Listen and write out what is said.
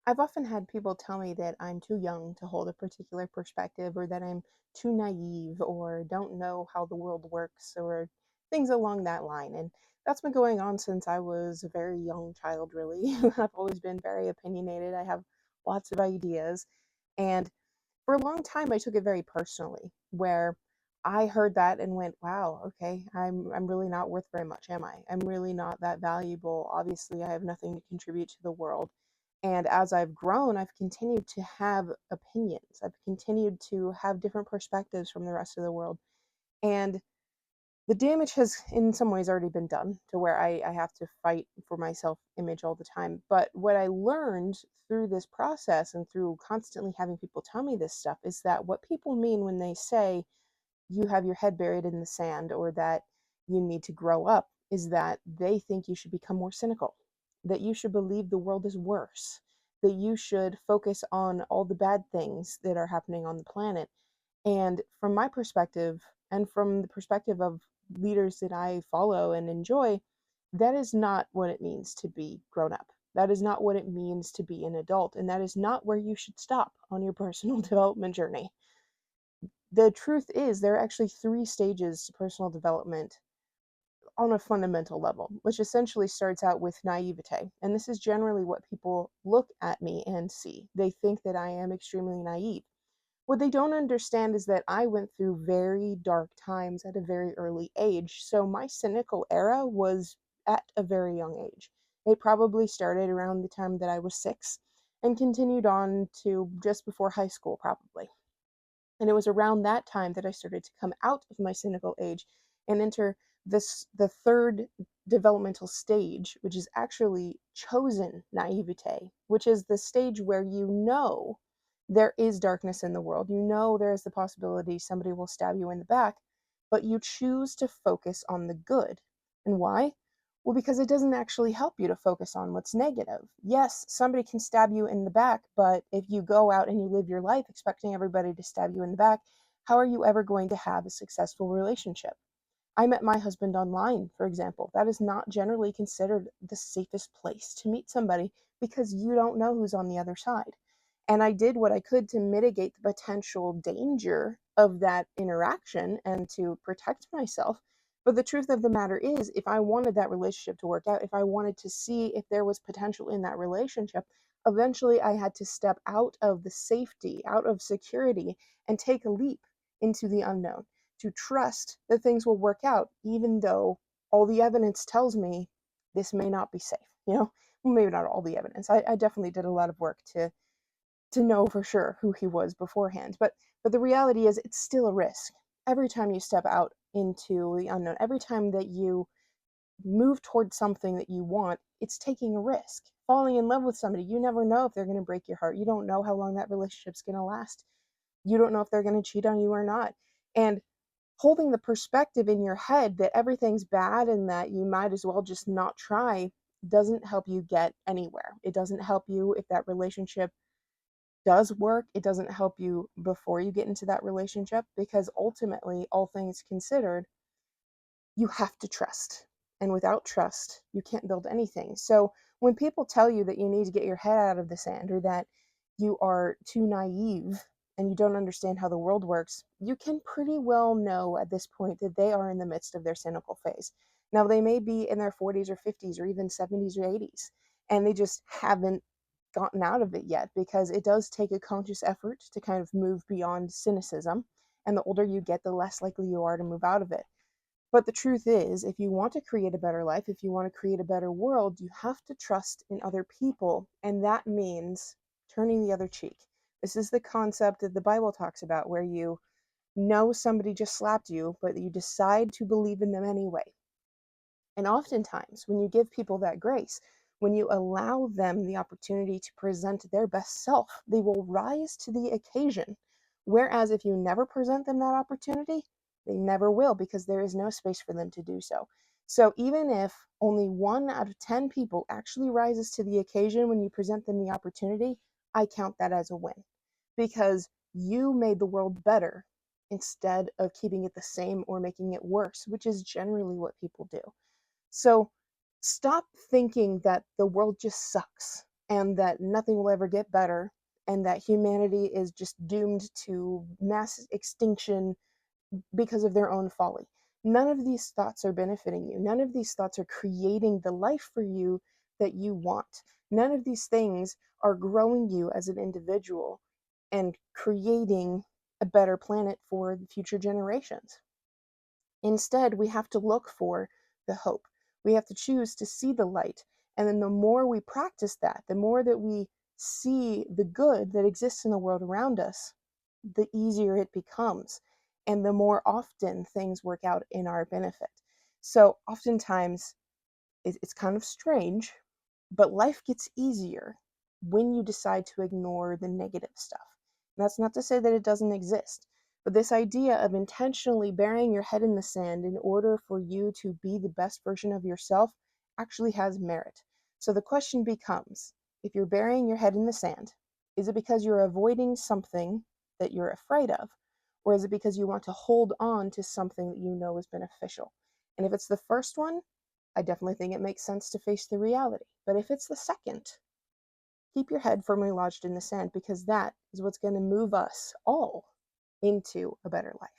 I've often had people tell me that I'm too young to hold a particular perspective, or that I'm too naive, or don't know how the world works, or things along that line. And that's been going on since I was a very young child, really. I've always been very opinionated. I have lots of ideas. And for a long time, I took it very personally, where I heard that and went, wow, okay, I'm really not worth very much, am I? I'm really not that valuable. Obviously, I have nothing to contribute to the world. And as I've grown, I've continued to have opinions. I've continued to have different perspectives from the rest of the world. And the damage has, in some ways, already been done to where I have to fight for my self image all the time. But what I learned through this process and through constantly having people tell me this stuff is that what people mean when they say you have your head buried in the sand, or that you need to grow up, is that they think you should become more cynical, that you should believe the world is worse, that you should focus on all the bad things that are happening on the planet. And from my perspective, and from the perspective of leaders that I follow and enjoy, that is not what it means to be grown up. That is not what it means to be an adult. And that is not where you should stop on your personal development journey. The truth is, there are actually three stages to personal development on a fundamental level, which essentially starts out with naivete. And this is generally what people look at me and see. They think that I am extremely naive. What they don't understand is that I went through very dark times at a very early age. So my cynical era was at a very young age. It probably started around the time that I was 6 and continued on to just before high school, probably. And it was around that time that I started to come out of my cynical age and enter the third developmental stage, which is actually chosen naivete, which is the stage where you know there is darkness in the world. You know there is the possibility somebody will stab you in the back, but you choose to focus on the good. And why? Well, because it doesn't actually help you to focus on what's negative. Yes, somebody can stab you in the back, but if you go out and you live your life expecting everybody to stab you in the back, how are you ever going to have a successful relationship? I met my husband online, for example. That is not generally considered the safest place to meet somebody because you don't know who's on the other side. And I did what I could to mitigate the potential danger of that interaction and to protect myself. But the truth of the matter is, if I wanted that relationship to work out, if I wanted to see if there was potential in that relationship, eventually I had to step out of the safety, out of security, and take a leap into the unknown, to trust that things will work out, even though all the evidence tells me this may not be safe. Well, maybe not all the evidence. I definitely did a lot of work to know for sure who he was beforehand. But the reality is, it's still a risk. Every time you step out into the unknown, every time that you move towards something that you want, it's taking a risk. Falling in love with somebody, you never know if they're going to break your heart. You don't know how long that relationship's going to last. You don't know if they're going to cheat on you or not. And holding the perspective in your head that everything's bad and that you might as well just not try doesn't help you get anywhere. It doesn't help you if that relationship does work. It doesn't help you before you get into that relationship, because ultimately, all things considered, you have to trust. And without trust, you can't build anything. So when people tell you that you need to get your head out of the sand, or that you are too naive and you don't understand how the world works, you can pretty well know at this point that they are in the midst of their cynical phase. Now, they may be in their 40s or 50s or even 70s or 80s, and they just haven't gotten out of it yet, because it does take a conscious effort to kind of move beyond cynicism. And the older you get, the less likely you are to move out of it. But the truth is, if you want to create a better life, if you want to create a better world, you have to trust in other people. And that means turning the other cheek. This is the concept that the Bible talks about, where you know somebody just slapped you, but you decide to believe in them anyway. And oftentimes, when you give people that grace, when you allow them the opportunity to present their best self, they will rise to the occasion. Whereas if you never present them that opportunity, they never will, because there is no space for them to do so. So even if only 1 out of 10 people actually rises to the occasion when you present them the opportunity, I count that as a win, because you made the world better instead of keeping it the same or making it worse, which is generally what people do. So stop thinking that the world just sucks. and that nothing will ever get better, and that humanity is just doomed to mass extinction because of their own folly. None of these thoughts are benefiting you. None of these thoughts are creating the life for you that you want. None of these things are growing you as an individual and creating a better planet for the future generations. Instead, we have to look for the hope. We have to choose to see the light. And then the more we practice that, the more that we see the good that exists in the world around us, the easier it becomes. And the more often things work out in our benefit. So oftentimes, it's kind of strange, but life gets easier when you decide to ignore the negative stuff. And that's not to say that it doesn't exist, but this idea of intentionally burying your head in the sand in order for you to be the best version of yourself actually has merit. So the question becomes, if you're burying your head in the sand, is it because you're avoiding something that you're afraid of? Or is it because you want to hold on to something that you know is beneficial? And if it's the first one, I definitely think it makes sense to face the reality. But if it's the second, keep your head firmly lodged in the sand, because that is what's going to move us all into a better life.